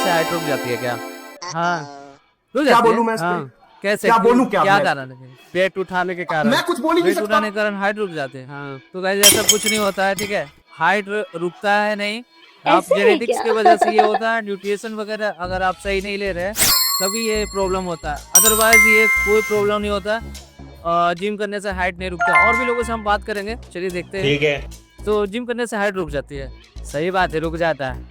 से हाइट रुक जाती है क्या? हाँ रुक क्या जाती बोलूं है। मैं इस पे? हाँ कैसे? क्या बोलूं क्या मैं? कारण है? पेट उठाने के कारण। मैं कुछ बोल ही नहीं वेट सकता। उठाने के कारण हाइट रुक जाते हैं। हाँ तो गाइस ऐसा कुछ नहीं होता है, ठीक है। हाइट रुकता है नहीं, आप ऐसे है जेनेटिक्स क्या? की वजह से ये होता है। न्यूट्रिशन वगैरह अगर आप सही नहीं ले रहे हैं तभी ये प्रॉब्लम होता है, अदरवाइज ये कोई प्रॉब्लम नहीं होता। जिम करने से हाइट नहीं रुकता। और भी लोगों से हम बात करेंगे, चलिए देखते हैं। ठीक है। तो जिम करने से हाइट रुक जाती है, सही बात है, रुक जाता है।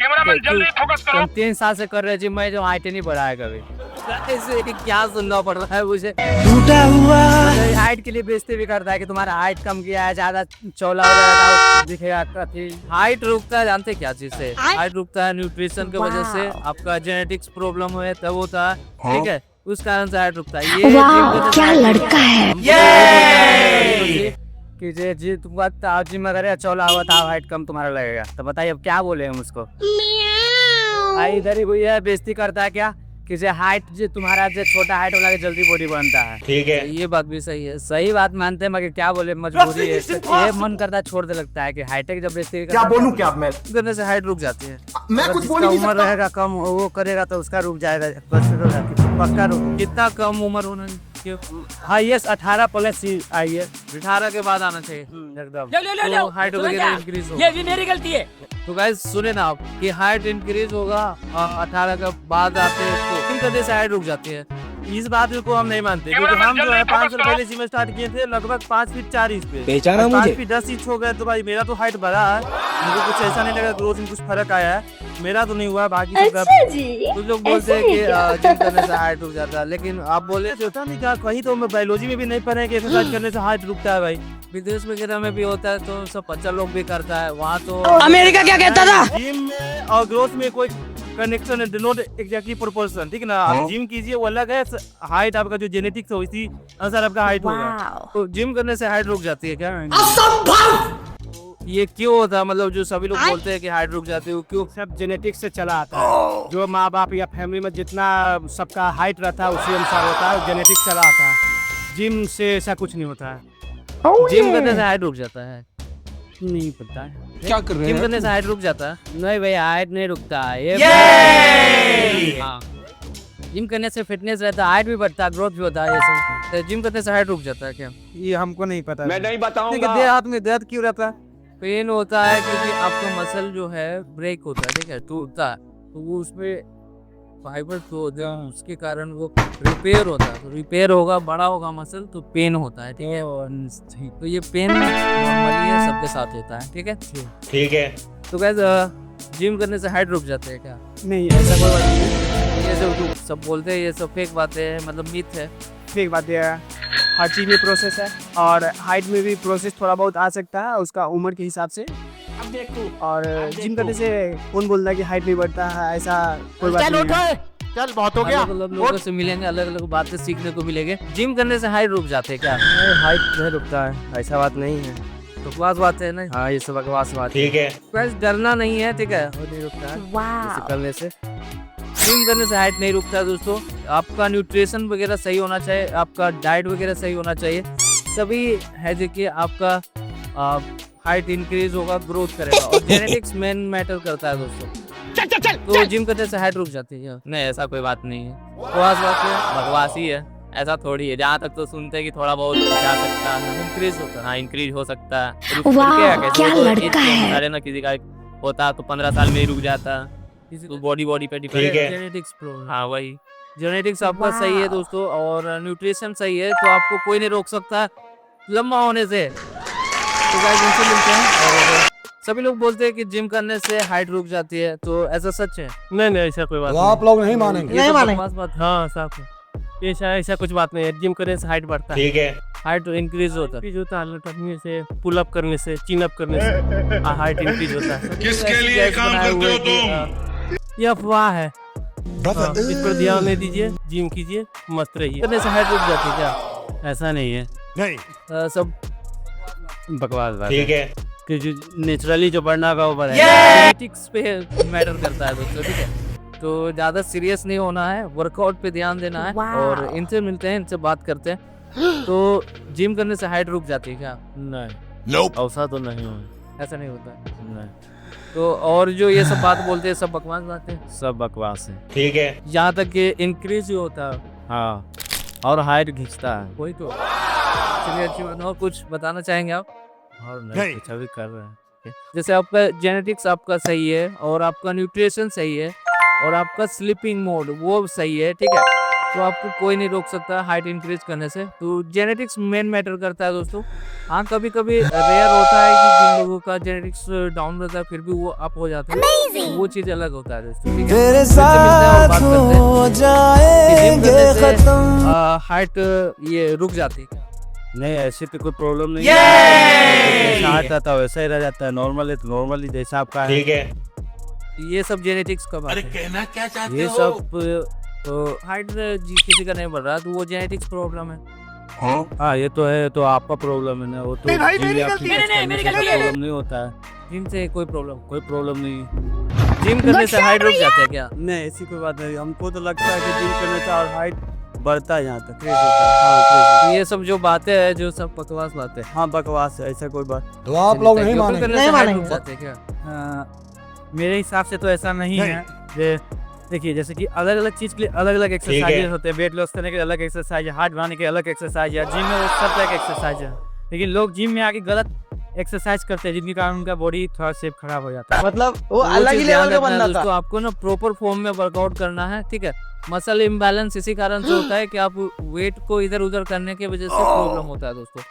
तुम 3 साल से कर रहे जिम में, जो हाइट नहीं बढ़ा है कभी। ऐसे क्या सुनना पड़ रहा है मुझे? टूटा हुआ हाइट के लिए बेइज्जती भी करता है कि तुम्हारा हाइट कम किया है, ज्यादा चौड़ा हो जाएगा दिखेगा। हाइट रुकता है जानते क्या चीज से? हाइट रुकता है न्यूट्रिशन की वजह से, आपका जेनेटिक्स प्रॉब्लम है तब होता है, ठीक है। उस कारण से हाइट रुकता है। ये क्या लड़का है। कि जी तुमका जिम अगर चौला हुआ था हाइट कम तुम्हारा लगेगा, तो बताइए अब क्या बोले हम उसको? भाई इधर ही भैया बेइज्जती करता है क्या कि जे हाइट जो तुम्हारा जो छोटा हाइट वाला के जल्दी बॉडी बनता है। ठीक है। ये बात भी सही है, सही बात मानते हैं, मगर क्या बोले मजबूरी है। ये मन करता है छोड़ दे, लगता है कि हाइटेक जब बेइज्जती क्या बोलूं क्या मैं? करने से हाइट रुक जाती है। मैं कुछ बोल ही नहीं उम्र सकता। रहेगा कम, वो करेगा तो उसका रुक जाएगा, बस पक्का रुक। कितना कम उम्र होना हाईएस्ट 18 प्लस ही आई है, 18 के बाद आना चाहिए एकदम। तो हाइट वगैरह इंक्रीज होगा। ये भी मेरी गलती है। तो गाइस सुने ना आप कि हाइट इंक्रीज होगा 18 के बाद आते तो इन करने से हाइट रुक जाती है। इस बात को हम नहीं मानते, क्योंकि हम जो है 5 साल पहले जिम स्टार्ट किए थे लगभग 5 फीट 4 इंच पे, पहचाना मुझे। 5 फीट 10 इंच हो गए। तो भाई मेरा तो हाइट बढ़ा है, मुझे कुछ ऐसा नहीं लगा ग्रोथ में कुछ फर्क आया है। मेरा तो नहीं हुआ, बाकी सबका। अच्छा जी, कुछ लोग बोलते हैं ऐसे कि है क्या? जिम करने से हाइट रुक जाता है, लेकिन आप बोले होता नहीं क्या, कहीं तो मैं बायोलॉजी में भी नहीं पढ़े कि एक्सरसाइज करने से हाइट रुकता है। भाई विदेश वगैरह में भी होता है, तो सब बच्चा लोग भी करता है वहाँ तो। अमेरिका क्या कहता था? जिम में और ग्रोथ में कोई कनेक्शन है, नॉट एग्जैक्टली प्रोपोर्शन, ठीक है ना। आप जिम कीजिए वो अलग है, हाइट आपका जो जेनेटिक्स हो इसी अनुसार आपका हाइट होगा। तो जिम करने से हाइट रुक जाती है क्या? ये क्यों होता है? मतलब जो सभी लोग बोलते हैं कि हाइट रुक जाती है, वो क्यों? सब जेनेटिक्स से चला आता है। जो माँ बाप या फैमिली में जितना सबका हाइट रहता है उसी अनुसार होता है, जेनेटिक्स चला आता है। जिम से ऐसा कुछ नहीं होता है। जिम करने से हाइट रुक जाता है? नहीं पता है क्या कर रहे जिम हैं? करने से हाइट रुक जाता है? नहीं भाई, हाइट नहीं रुकता है ये। हाँ जिम करने से फिटनेस रहता है, हाइट भी बढ़ता है, ग्रोथ भी होता है, ये सब। तो जिम करने से हाइट रुक जाता है क्या? ये हमको नहीं पता। मैं नहीं बताऊंगा। देह हाथ में दर्द क्यों रहता है? पेन होता है क्योंकि आपका मसल जो है ब्रेक होता है, ठीक है, टूटता है, तो वो उसमें फाइबर तो उसके कारण वो रिपेयर होता है। तो रिपेयर होगा, बड़ा होगा मसल, तो पेन होता है, ठीक है। तो ये पेन नॉर्मली है, सबके साथ होता है, ठीक है। ठीक है। तो गाइस जिम करने से हाइट रुक जाते हैं क्या? नहीं, ऐसा कोई बात नहीं। ये सब बोलते हैं, ये सब फेक बातें हैं, मतलब मिथ है। ठीक बात है, हर चीज में प्रोसेस है और हाइट में भी प्रोसेस थोड़ा बहुत आ सकता है उसका उम्र के हिसाब से। और जिम करने से कौन बोलता है कि हाइट नहीं बढ़ता है? ऐसा कोई बात नहीं है। चल बहुत हो गया। अलग अलग लोगों से मिलेंगे, अलग अलग बातें सीखने को मिलेंगे। जिम करने से हाइट रुक जाते हैं क्या? हाइट नहीं रुकता है, ऐसा बात नहीं है। बकवास बात है ना। हाँ, ये सब बकवास बात है। ठीक है। गाइस डरना नहीं है, ठीक है, वो नहीं रुकता है इसे करने से। जिम करने से हाइट नहीं रुकता है दोस्तों। आपका न्यूट्रिशन वगैरह सही होना चाहिए, आपका डाइट वगैरह सही होना चाहिए, तभी है जो कि आपका हाइट इंक्रीज होगा, ग्रोथ करेगा। और जेनेटिक्स मेन मैटर करता है दोस्तों। तो जिम करने से हाइट रुक जाती है? नहीं, ऐसा कोई बात नहीं है, बकवास बात है, बकवास ही है, ऐसा थोड़ी है। जहाँ तक तो सुनते हैं कि थोड़ा बहुत जा सकता है, इंक्रीज होता है। हाँ इंक्रीज हो सकता है। क्या लड़का है। अरे ना किसी का होता तो 15 साल में ही रुक जाता, किसी को बॉडी पे डिपेंड ठीक है। Genetics problem. हाँ वही, जेनेटिक्स आपका सही है दोस्तों, और न्यूट्रिशन सही है, तो आपको कोई नहीं रोक सकता लंबा होने से। तो गाइस इनसे मिलते हैं। और सभी लोग बोलते हैं कि जिम करने से हाइट रुक जाती है, तो ऐसा सच है? नहीं, ऐसा कोई बात तो नहीं। आप लोग नहीं मानेंगे। ये तो बकवास बात है। हाँ, साफ है। ऐसा कुछ बात नहीं है। जिम करने से हाइट बढ़ता है। ठीक है। हाइट इंक्रीज होता है। इंक्रीज होता है करने से, पुल अप करने से, चिन अप करने से हाइट इंक्रीज होता है। किसके लिए काम करते हो तुम? ये अफवाह है, इस पर ध्यान नहीं दीजिए, जिम कीजिए, मस्त रहिए। करने से हाइट रुक जाती है क्या? ऐसा नहीं है, नहीं, सब बकवास बात ठीक है। कि जो नेचुरली जो बढ़ना होगा वो बढ़ेगा। जेनेटिक्स पे मैटर करता है दोस्तों, ठीक है। तो ज़्यादा सीरियस नहीं होना है, वर्कआउट पे ध्यान देना है। और इनसे मिलते हैं, इनसे बात करते हैं। तो जिम करने से हाइट रुक जाती है क्या? नहीं, Nope. ऐसा तो नहीं हो, ऐसा नहीं होता है। नहीं। तो और जो ये सब बात बोलते हैं सब बकवास बातें हैं। सब बकवास है। ठीक है। यहाँ तक कि इंक्रीज ही होता है हाँ, और हाइट खींचता है। वही तो। चलिए अच्छी बात है। और कुछ बताना चाहेंगे आप? और नहीं, कुछ अभी कर रहे हैं। जैसे आपका जेनेटिक्स आपका सही है और आपका न्यूट्रिशन सही है और आपका स्लीपिंग मोड वो सही है, ठीक है, तो आपको कोई नहीं रोक सकता हाइट इंक्रीज करने से। तो जेनेटिक्स मेन मैटर करता है दोस्तों। हाँ, कभी कभी रेयर होता है कि जिन लोगों का जेनेटिक्स डाउन रहता है फिर भी वो अप हो जाता है, तो वो चीज अलग होता है दोस्तों, ठीक है। तेरे फिर से मिलते हैं और बात साथ करते हैं। हो कि जाएंगे जिम करने से, खत्म। हाइट ये रुक जाती है क्या? नहीं, ऐसी तो कोई प्रॉब्लम नहीं है। जैसा हाइट आता है वैसा ही रह जाता है। नॉर्मल है तो नॉर्मल ही जैसा आपका है। ठीक है। ये सब जेनेटिक्स का बात है। कहना क्या चाहते ये सब तो हाइट किसी का नहीं बढ़ रहा तो वो जेनेटिक्स प्रॉब्लम है। हाँ, ये तो है, तो आपका प्रॉब्लम है ना। वो तो भाई, जिम मेरी या गलती है। फिटनेस करने से प्रॉब्लम नहीं होता है। जिम से कोई प्रॉब्लम नहीं। जिम करने से हाइट रुक जाता है क्या? नहीं, ऐसी कोई बात नहीं। हमको तो लगता है कि जिम करने से और हाइट बढ़ता है यहाँ तक। क्रेज होता है। हाँ, क्रेज। तो ये सब जो बातें हैं जो सब बकवास बातें हैं। हाँ, बकवास है, ऐसा कोई बात। तो आप लोग नहीं मानेंगे। नहीं मानेंगे जाते हैं क्या? मेरे हिसाब से तो ऐसा नहीं है। देखिए, जैसे कि अलग अलग चीज के लिए अलग अलग एक्सरसाइज होते हैं। वेट लॉस करने के लिए अलग एक्सरसाइज है, हार्ट बनाने के लिए अलग एक्सरसाइज है, जिम में वो सब तरह के एक्सरसाइज है। लेकिन लोग जिम में आके गलत एक्सरसाइज करते हैं जिनके कारण उनका बॉडी थोड़ा शेप खराब हो जाता है। मतलब वो वो अलग चीज ही ध्यान लेवल का रखना है बंदा था। दोस्तों, आपको ना प्रॉपर फॉर्म में वर्कआउट करना है, ठीक है। मसल इम्बैलेंस इसी कारण से होता है कि आप वेट को इधर उधर करने की वजह से प्रॉब्लम होता है दोस्तों।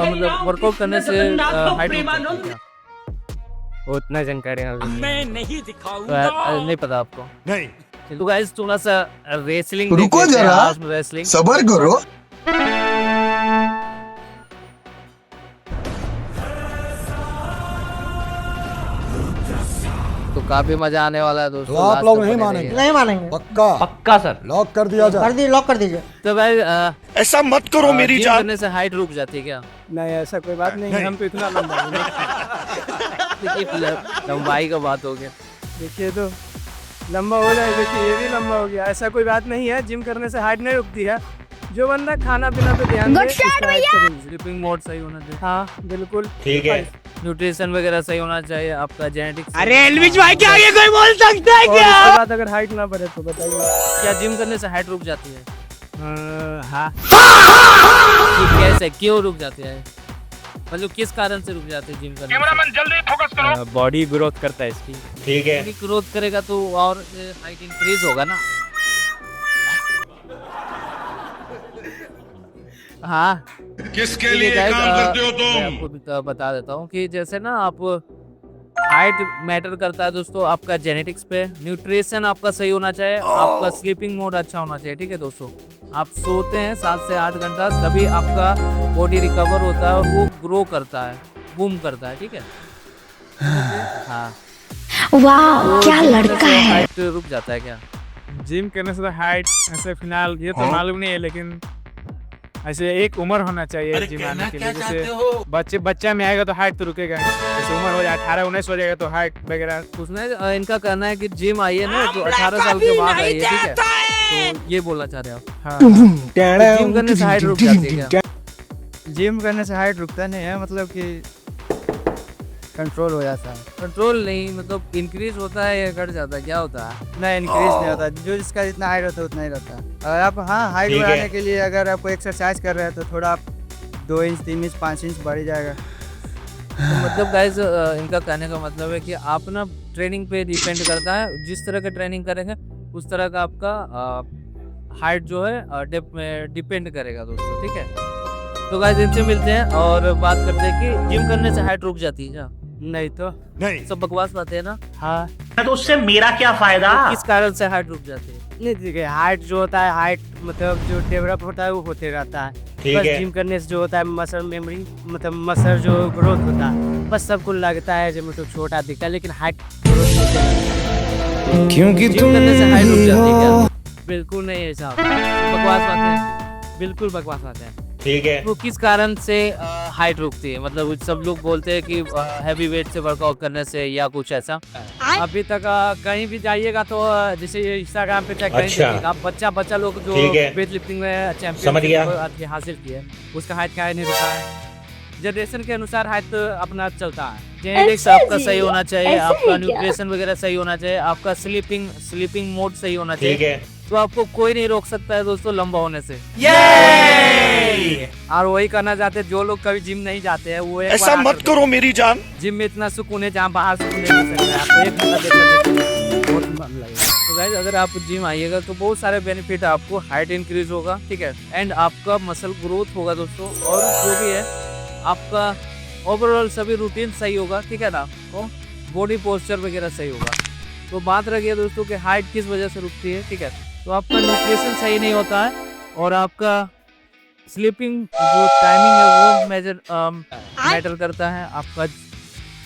मतलब वर्कआउट करने से हाइट उतना जानकारी मैं नहीं नहीं पता आपको? नहीं। तो गाइस थोड़ा सा रेसलिंग रुको जरा। रेसलिंग सबर करो। तो काफी मजा आने वाला है दोस्तों। तो आप लास्ट लोग तक नहीं बने मानेंगे। रहिए। नहीं मानेंगे। पक्का पक्का सर। लॉक कर दिया जाए। कर दी, लॉक कर दीजिए। तो भाई ऐसा मत करो मेरी जिम जान। करने से हाइट रुक जाती है क्या? नहीं, ऐसा कोई बात नहीं है। हम तो इतना लंबा नहीं है। देखिए, लंबाई का बात हो गया। देखिए तो लंबा हो जाए। देखिए, ये भी लंबा हो गया। ऐसा कोई बात नहीं है। जिम करने से हाइट नहीं रुकती है। जो बंदा खाना पीना पे ध्यान दे, उसका height कभी- स्लीपिंग मोड सही होना चाहिए, हाँ बिल्कुल। ठीक है। न्यूट्रिशन वगैरह सही होना चाहिए, आपका जेनेटिक्स। अरे एलविश भाई, क्या आगे कोई बोल सकता है क्या? उसके बाद अगर हाइट ना बढ़े तो बताइए। क्या जिम करने से हाइट रुक जाती है? हाँ, कि कैसे, क्यों रुक जाती है? मतलब किस कारण से रुक जाते हैं जिम करने से? बॉडी ग्रोथ करता है इसकी। ठीक है। बॉडी ग्रोथ करेगा तो और हाइट इंक्रीज होगा ना। हाँ, किसके लिए लिए काम करते हो मैं तुम? आपको भी बता देता हूँ कि जैसे ना आप हाइट मैटर करता है दोस्तों आपका जेनेटिक्स पे। न्यूट्रिशन आपका सही होना चाहिए, आपका स्लीपिंग मोड अच्छा होना चाहिए, ठीक है दोस्तों। आप सोते हैं 7 से 8 घंटा, तभी आपका बॉडी रिकवर होता है और वो ग्रो करता है, बूम करता है, ठीक है। हाँ, वाह क्या लड़का है। हाइट रुक जाता है क्या? जिम करने से तो हाइट ऐसे फिलहाल ये तो मालूम नहीं है, लेकिन ऐसे एक उम्र होना चाहिए जिम आने के लिए। जैसे बच्चा में आएगा तो हाइट तो रुकेगा, जैसे उम्र हो जाए 18-19 हो जाएगा तो हाइट वगैरह। उसमें इनका कहना है कि जिम आइए ना तो 18 साल के बाद आइए, ठीक है। तो ये बोलना चाह रहे हो आप? हाँ, जिम करने से हाइट रुक जाती है क्या? जिम करने से हाइट रुकता नहीं है, मतलब कि कंट्रोल हो जाता है। कंट्रोल नहीं, मतलब इंक्रीज होता है या घट जाता है, क्या होता है? नहीं, इंक्रीज नहीं होता। जो जिसका जितना हाइट होता है उतना ही रहता है। अगर आप हाइट ठीक है। बढ़ाने के लिए अगर आपको एक्सरसाइज कर रहे हैं तो थोड़ा आप 2 इंच 3 इंच 5 इंच बढ़ ही जाएगा। तो मतलब गाइस इनका कहने का मतलब है कि आप ना ट्रेनिंग पे डिपेंड करता है। जिस तरह का ट्रेनिंग करेंगे उस तरह का आपका हाइट जो है डेप्थ में डिपेंड करेगा दोस्तों, ठीक है। तो गाइस इनसे मिलते हैं और बात करते हैं कि जिम करने से हाइट रुक जाती है क्या? नहीं तो नहीं। सब बकवास बातें है ना। हाँ, तो उससे मेरा क्या फायदा? तो किस कारण से हाइट रुक जाती है? नहीं देखिए, हाइट जो होता है, हाइट मतलब जो डेवलप होता है वो होते रहता है। ठीक बस है। जिम करने से जो होता है मसल मेमोरी, मतलब मसल जो ग्रोथ होता है, बस सबको लगता है जो मतलब छोटा दिखता है, लेकिन हाइट क्योंकि जिम करने से हाइट रुक जाती है क्या? बिल्कुल नहीं है साहब, बकवास बातें, बिल्कुल बकवास बातें हैं। ठीक है। वो किस कारण से हाइट रुकती है? मतलब सब लोग बोलते हैं कि हैवी वेट से वर्कआउट करने से या कुछ ऐसा। अभी तक कहीं भी जाइएगा तो जैसे इंस्टाग्राम पे चाहे कहीं अच्छा। देखिएगा, आप बच्चा लोग जो ठीक है। वेट लिफ्टिंग में समझ गया। चैंपियन हासिल किए, उसका हाइट क्या नहीं रुका है। जनरेशन के अनुसार हाइट अपना चलता है। जेनेटिक्स आपका सही होना चाहिए, ऐसा है आपका क्या? न्यूट्रिशन वगैरह सही होना चाहिए, आपका स्लीपिंग मोड सही होना ठीक चाहिए, है। तो आपको कोई नहीं रोक सकता है दोस्तों लंबा होने से। और वही करना चाहते हैं जो लोग कभी जिम नहीं जाते हैं, वो एक ऐसा बार मत आकर करो मेरी जान। जिम में इतना सुकून है जहाँ बाहर सुकून नहीं मिल सकता है। आपको एक घंटा देखना बहुत मन लगेगा। तो गाइस अगर आप जिम आइएगा तो बहुत सारे बेनिफिट है आपको, हाइट इंक्रीज होगा, ठीक है, एंड आपका मसल ग्रोथ होगा दोस्तों, और जो भी है आपका ओवरऑल सभी रूटीन सही होगा, ठीक है ना, तो बॉडी पोस्चर वगैरह सही होगा। तो बात रह गई दोस्तों कि हाइट किस वजह से रुकती है, ठीक है, तो आपका न्यूट्रिशन सही नहीं होता है और आपका स्लीपिंग जो टाइमिंग है वो मैटर करता है, आपका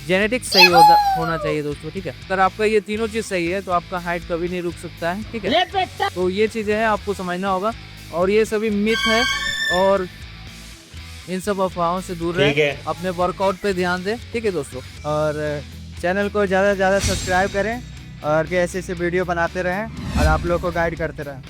जेनेटिक्स सही होना चाहिए दोस्तों, ठीक है। अगर आपका ये तीनों चीज़ सही है तो आपका हाइट कभी नहीं रुक सकता है, ठीक है। तो ये चीज़ें हैं आपको समझना होगा, और ये सभी मिथ है और इन सब अफवाहों से दूर ठीक रहें, है। अपने वर्कआउट पे ध्यान दें, ठीक है दोस्तों। और चैनल को ज़्यादा से ज़्यादा सब्सक्राइब करें और कि ऐसे ऐसे वीडियो बनाते रहें और आप लोग को गाइड करते रहें।